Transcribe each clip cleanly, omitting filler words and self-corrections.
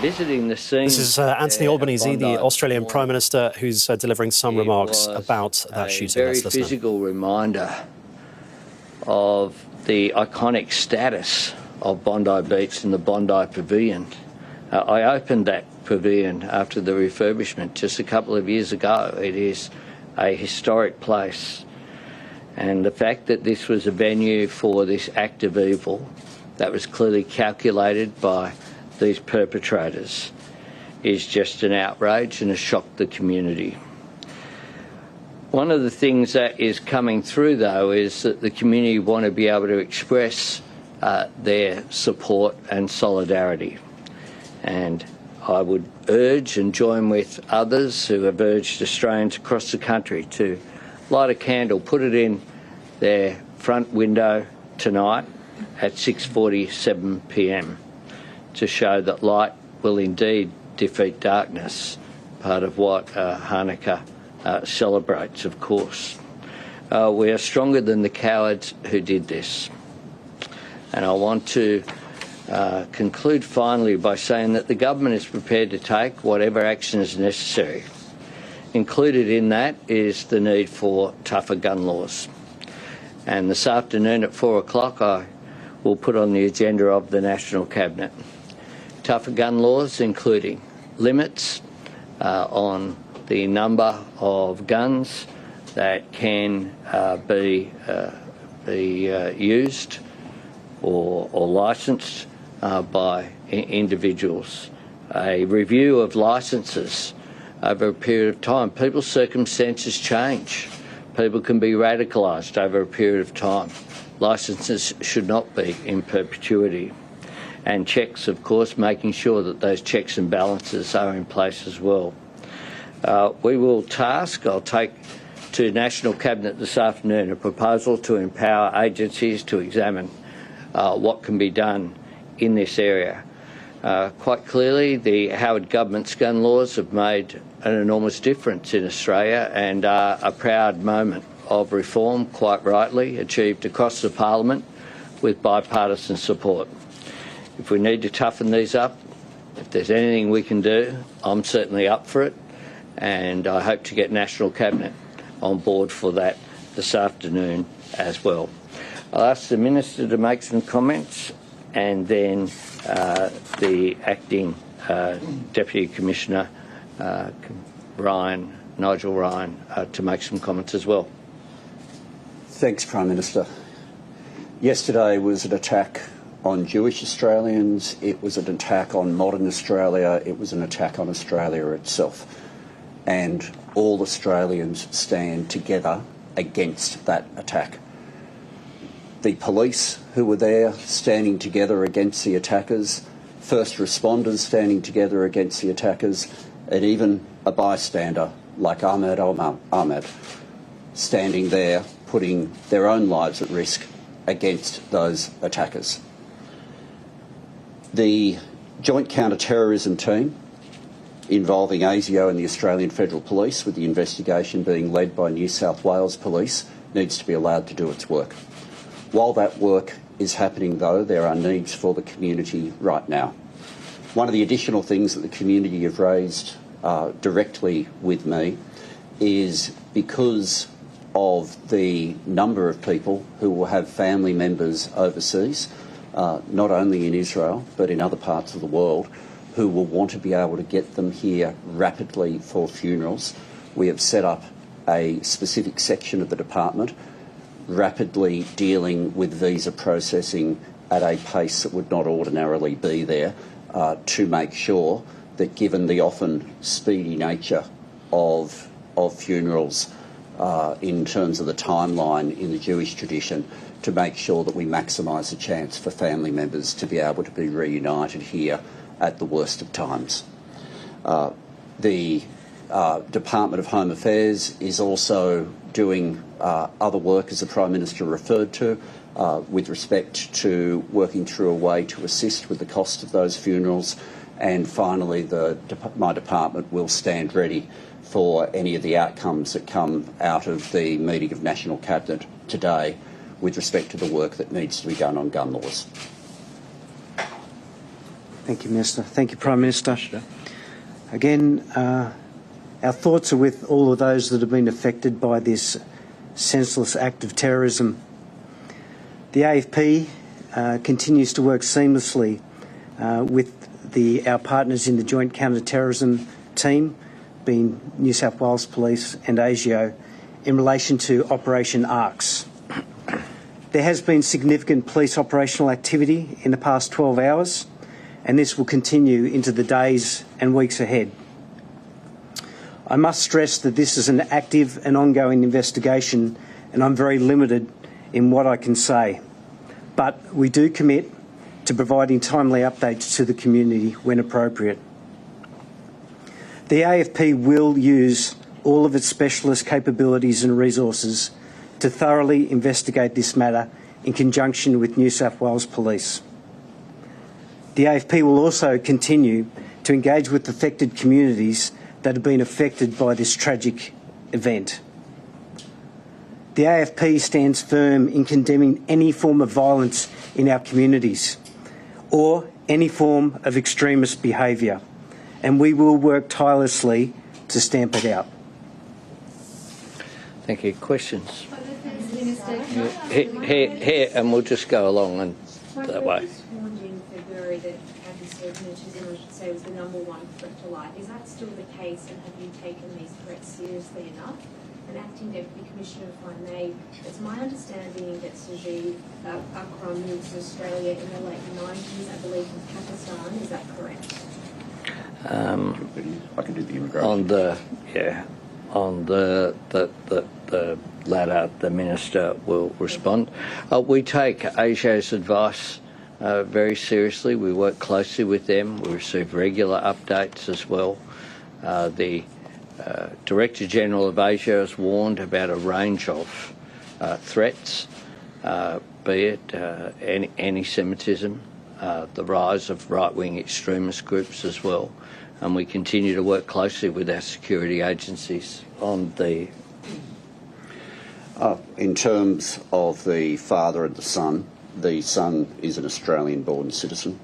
visiting the scene. This is Anthony Albanese, the Australian Prime Minister, who's delivering some remarks about that shooting. A very physical reminder of the iconic status of Bondi Beach and the Bondi Pavilion. I opened that pavilion after the refurbishment just a couple of years ago. It is a historic place, and the fact that this was a venue for this act of evil that was clearly calculated by these perpetrators is just an outrage and has shocked the community. One of the things that is coming through, though, is that the community want to be able to express their support and solidarity. And I would urge and join with others who have urged Australians across the country to light a candle, put it in their front window tonight at 6:47 p.m. to show that light will indeed defeat darkness, part of what Hanukkah celebrates, of course. We are stronger than the cowards who did this. And I want to conclude finally by saying that the government is prepared to take whatever action is necessary. Included in that is the need for tougher gun laws. And this afternoon at 4 o'clock I will put on the agenda of the National Cabinet tougher gun laws, including limits on the number of guns that can be used or licensed by individuals, a review of licences over a period of time. People's circumstances change. People can be radicalised over a period of time. Licences should not be in perpetuity. And checks, of course, making sure that those checks and balances are in place as well. We will I'll take to National Cabinet this afternoon a proposal to empower agencies to examine what can be done in this area. Quite clearly, the Howard government's gun laws have made an enormous difference in Australia and are a proud moment of reform, quite rightly, achieved across the Parliament with bipartisan support. If we need to toughen these up, if there's anything we can do, I'm certainly up for it, and I hope to get National Cabinet on board for that this afternoon as well. I'll ask the Minister to make some comments, and then the Acting Deputy Commissioner, Nigel Ryan, to make some comments as well. Thanks, Prime Minister. Yesterday was an attack on Jewish Australians, it was an attack on modern Australia, it was an attack on Australia itself. And all Australians stand together against that attack. The police who were there standing together against the attackers, first responders standing together against the attackers, and even a bystander like Ahmed standing there putting their own lives at risk against those attackers. The Joint Counter-Terrorism Team involving ASIO and the Australian Federal Police, with the investigation being led by New South Wales Police, needs to be allowed to do its work. While that work is happening, though, there are needs for the community right now. One of the additional things that the community have raised directly with me is because of the number of people who will have family members overseas, not only in Israel but in other parts of the world, who will want to be able to get them here rapidly for funerals. We have set up a specific section of the department rapidly dealing with visa processing at a pace that would not ordinarily be there, to make sure that, given the often speedy nature of funerals in terms of the timeline in the Jewish tradition, to make sure that we maximise the chance for family members to be able to be reunited here at the worst of times. The Department of Home Affairs is also doing other work, as the Prime Minister referred to, with respect to working through a way to assist with the cost of those funerals. And finally, my department will stand ready for any of the outcomes that come out of the meeting of National Cabinet today with respect to the work that needs to be done on gun laws. Thank you, Minister. Thank you, Prime Minister. Again, our thoughts are with all of those that have been affected by this senseless act of terrorism. The AFP continues to work seamlessly with our partners in the Joint Counter-Terrorism team, being New South Wales Police and ASIO, in relation to Operation ARCS. There has been significant police operational activity in the past 12 hours, and this will continue into the days and weeks ahead. I must stress that this is an active and ongoing investigation, and I'm very limited in what I can say. But we do commit to providing timely updates to the community when appropriate. The AFP will use all of its specialist capabilities and resources to thoroughly investigate this matter in conjunction with New South Wales Police. The AFP will also continue to engage with affected communities that have been affected by this tragic event. The AFP stands firm in condemning any form of violence in our communities or any form of extremist behaviour, and we will work tirelessly to stamp it out. Thank you. Questions? Here, and we'll just go along and that way. You warned in February that anti-semitism, I should say, was the #1 threat to life. Is that still the case, and have you taken these threats seriously enough? And Acting Deputy Commissioner, if I may, it's my understanding that Sajid Akram moved to Australia in the late 90s, I believe, from Pakistan. Is that correct? I can do the immigration. On the latter, the Minister will respond. We take ASIO's advice very seriously. We work closely with them. We receive regular updates as well. The Director General of ASIO has warned about a range of threats, be it anti-Semitism, the rise of right-wing extremist groups as well. And we continue to work closely with our security agencies on the... In terms of the father and the son is an Australian-born citizen.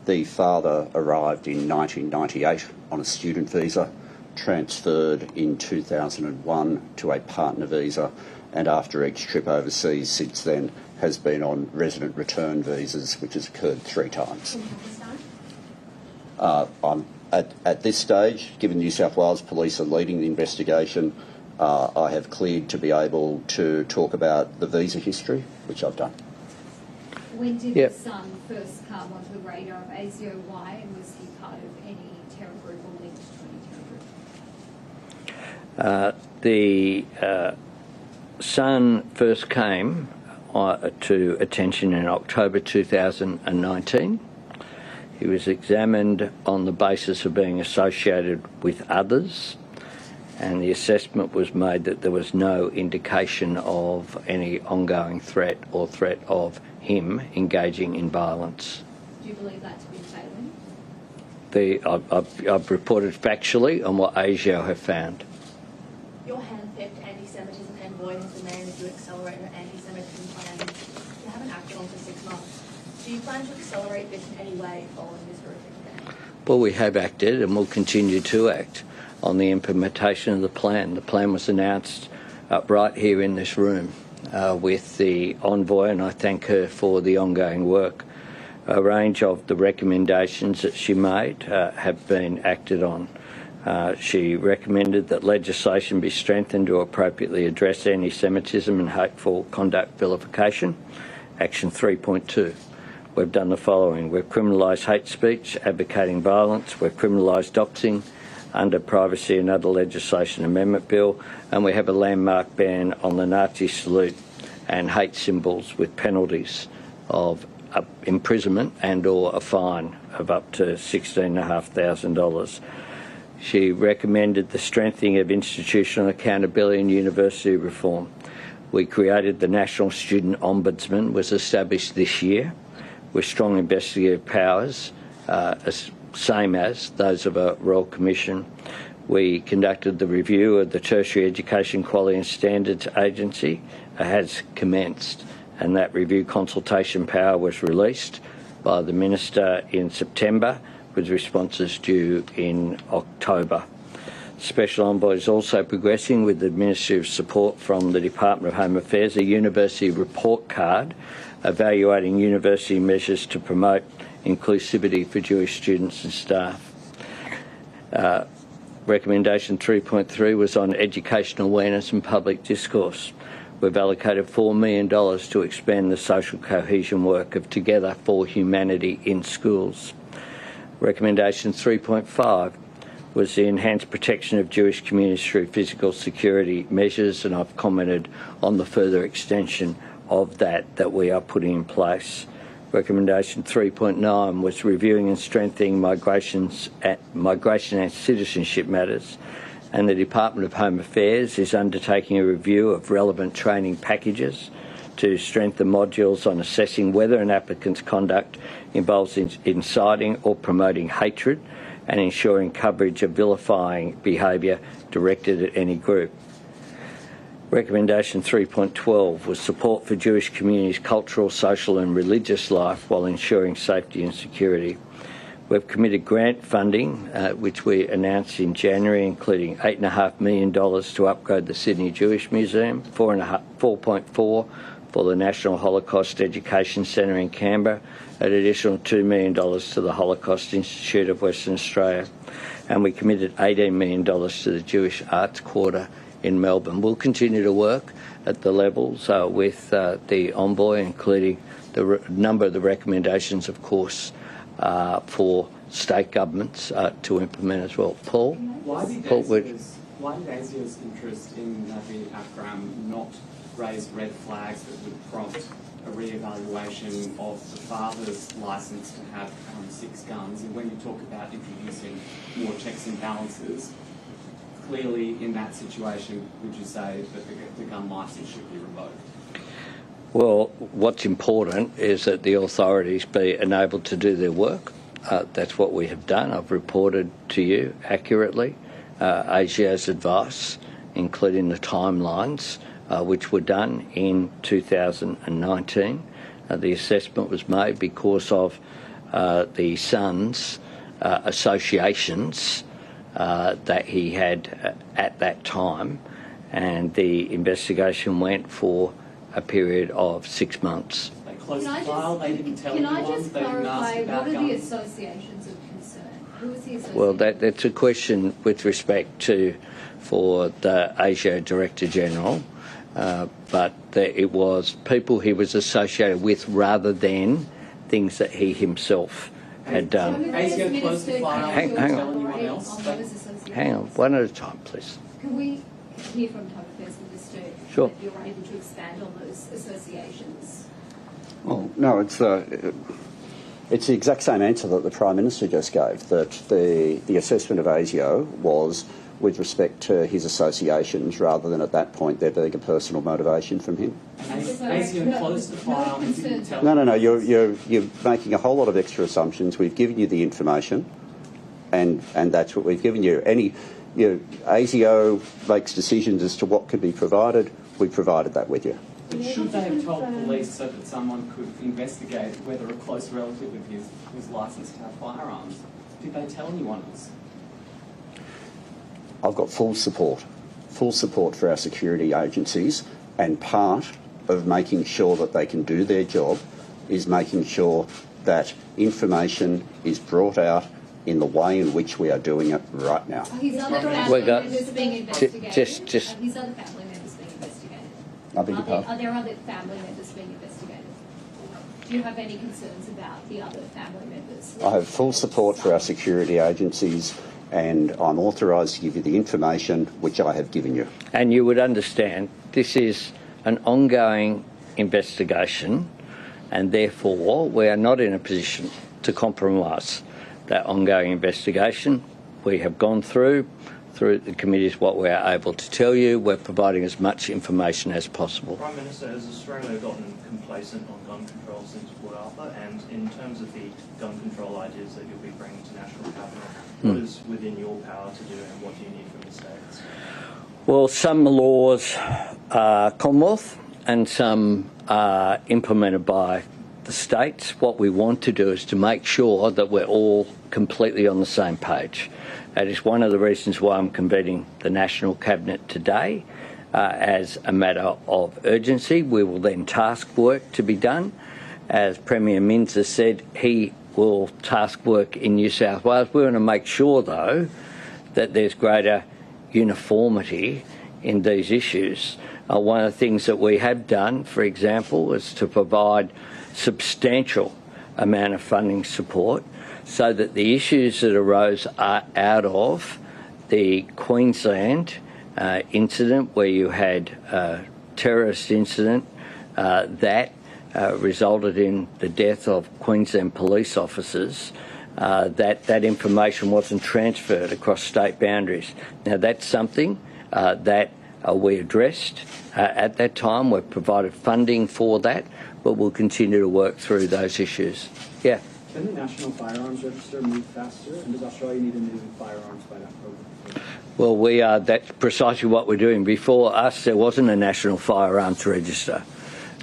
The father arrived in 1998 on a student visa, transferred in 2001 to a partner visa, and after each trip overseas since then has been on resident return visas, which has occurred 3 times. At this stage, given New South Wales Police are leading the investigation, I have cleared to be able to talk about the visa history, which I've done. When did the son first come onto the radar of ASIO? Why? And was he part of any terror group or linked to any terror group? The son first came to attention in October 2019. He was examined on the basis of being associated with others, and the assessment was made that there was no indication of any ongoing threat or threat of him engaging in violence. Do you believe that to be failing? I've reported factually on what ASIO have found. Your hand-picked anti-Semitism envoy has demanded you accelerate your anti-Semitism plan. You haven't acted on for 6 months. Do you plan to accelerate this in any way following this horrific event? Well, we have acted and will continue to act on the implementation of the plan. The plan was announced right here in this room with the envoy, and I thank her for the ongoing work. A range of the recommendations that she made have been acted on. She recommended that legislation be strengthened to appropriately address anti-Semitism and hateful conduct vilification. Action 3.2. We've done the following. We've criminalised hate speech, advocating violence. We've criminalised doxing under Privacy and Other Legislation Amendment Bill. And we have a landmark ban on the Nazi salute and hate symbols with penalties of imprisonment and or a fine of up to $16,500. She recommended the strengthening of institutional accountability and university reform. We created the National Student Ombudsman, was established this year, with strong investigative powers, same as those of a Royal Commission. We conducted the review of the Tertiary Education Quality and Standards Agency, has commenced, and that review consultation power was released. by the Minister in September, with responses due in October. Special Envoy is also progressing with administrative support from the Department of Home Affairs, a university report card evaluating university measures to promote inclusivity for Jewish students and staff. Recommendation 3.3 was on education awareness and public discourse. We've allocated $4 million to expand the social cohesion work of Together for Humanity in schools. Recommendation 3.5 was the enhanced protection of Jewish communities through physical security measures, and I've commented on the further extension of that we are putting in place. Recommendation 3.9 was reviewing and strengthening migration and citizenship matters, and the Department of Home Affairs is undertaking a review of relevant training packages to strengthen modules on assessing whether an applicant's conduct involves inciting or promoting hatred, and ensuring coverage of vilifying behaviour directed at any group. Recommendation 3.12 was support for Jewish communities' cultural, social and religious life while ensuring safety and security. We've committed grant funding, which we announced in January, including $8.5 million to upgrade the Sydney Jewish Museum, 4.4 for the National Holocaust Education Centre in Canberra, an additional $2 million to the Holocaust Institute of Western Australia, and we committed $18 million to the Jewish Arts Quarter in Melbourne. We'll continue to work at the levels with the Envoy, including the number of the recommendations, of course, for state governments to implement as well. Paul? Why did ASIO's interest in Nabi Akram not raise red flags that would prompt a re-evaluation of the father's licence to have 6 guns? And when you talk about introducing more checks and balances, clearly in that situation, would you say that the gun licence should be revoked? Well, what's important is that the authorities be enabled to do their work. That's what we have done. I've reported to you accurately ASIO's advice, including the timelines, which were done in 2019. The assessment was made because of the son's associations that he had at that time, and the investigation went for a period of 6 months. They closed the file, they didn't tell anyone, they didn't ask about guns. Can I just clarify, what are the associations of concern? Who is the association? Well, that's a question with respect to for the ASIO Director General, but it was people he was associated with rather than things that he himself had done. ASIO closed the file, hang on. Hang on, one at a time, please. Can we hear from Home Affairs Minister Sure. that you're able to expand on those associations? Well, no, it's the exact same answer that the Prime Minister just gave, that the assessment of ASIO was with respect to his associations rather than at that point there being a personal motivation from him. ASIO closed the file and didn't tell No, you're making a whole lot of extra assumptions. We've given you the information, and that's what we've given you. ASIO makes decisions as to what can be provided. We provided that with you. But should they have told police so that someone could investigate whether a close relative of his was licensed to have firearms? Did they tell anyone else? I've got full support for our security agencies, and part of making sure that they can do their job is making sure that information is brought out in the way in which we are doing it right now. His other family members being investigated. His other family members being investigated. I beg your pardon? Are there other family members being investigated? Do you have any concerns about the other family members? I have full support for our security agencies, and I'm authorised to give you the information which I have given you. And you would understand this is an ongoing investigation, and therefore we are not in a position to compromise that ongoing investigation. We have gone through the committees what we are able to tell you. We're providing as much information as possible. Prime Minister, has Australia gotten complacent on gun control since Port Arthur? And in terms of the gun control ideas that you'll be bringing to National Cabinet, what is within your power to do, and what do you need from the states? Well, some laws are Commonwealth and some are implemented by the states. What we want to do is to make sure that we're all completely on the same page. That is one of the reasons why I'm convening the National Cabinet today as a matter of urgency. We will then task work to be done. As Premier Minns has said, he will task work in New South Wales. We want to make sure, though, that there's greater uniformity in these issues. One of the things that we have done, for example, is to provide substantial amount of funding support so that the issues that arose out of the Queensland incident, where you had a terrorist incident that resulted in the death of Queensland police officers, that information wasn't transferred across state boundaries. Now, that's something that we addressed at that time. We've provided funding for that, but we'll continue to work through those issues. Yeah. Can the National Firearms Register move faster? And does Australia need a new firearms by that program? Well, that's precisely what we're doing. Before us, there wasn't a National Firearms Register.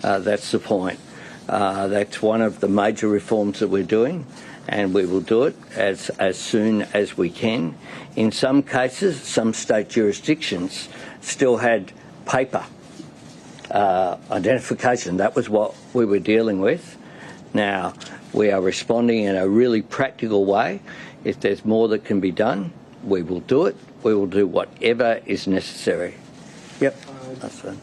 That's the point. That's one of the major reforms that we're doing, and we will do it as soon as we can. In some cases, some state jurisdictions still had paper identification. That was what we were dealing with. Now, we are responding in a really practical way. If there's more that can be done, we will do it. We will do whatever is necessary. Yep. That's right.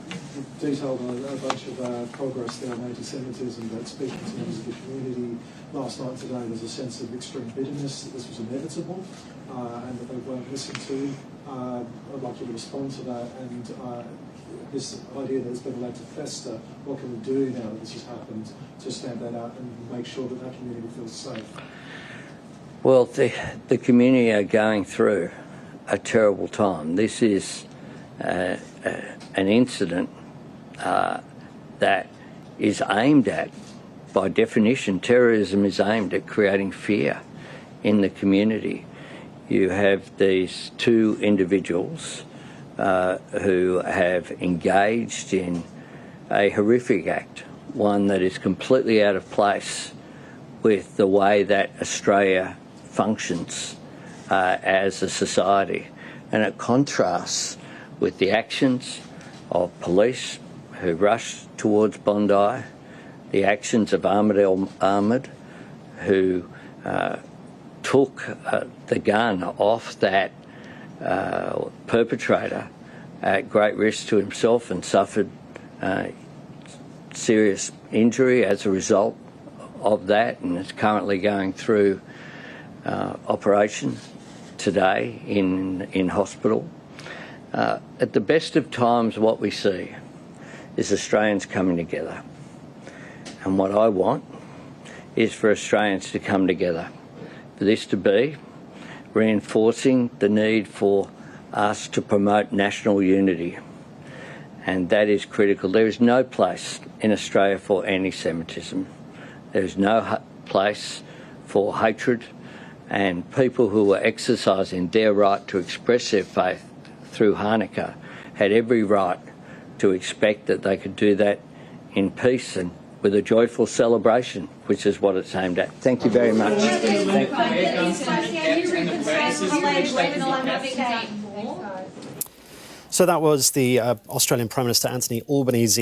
Detailed a bunch of progress there on anti-Semitism, but speaking to members of the community last night, today, there's a sense of extreme bitterness that this was inevitable and that they weren't listened to. I'd like you to respond to that and this idea that it's been allowed to fester. What can we do now that this has happened to stamp that out and make sure that that community feels safe? Well, the community are going through a terrible time. This is an incident that is aimed at, by definition, terrorism is aimed at creating fear in the community. You have these two individuals who have engaged in a horrific act, one that is completely out of place with the way that Australia functions as a society. And it contrasts with the actions of police who rushed towards Bondi, the actions of Ahmed, who took the gun off that perpetrator at great risk to himself and suffered serious injury as a result of that, and is currently going through operation today in hospital. At the best of times, what we see is Australians coming together. And what I want is for Australians to come together, for this to be reinforcing the need for us to promote national unity. And that is critical. There is no place in Australia for anti-Semitism. There is no place for hatred, and people who were exercising their right to express their faith through Hanukkah had every right to expect that they could do that in peace and with a joyful celebration, which is what it's aimed at. Thank you very much. So that was the Australian Prime Minister Anthony Albanese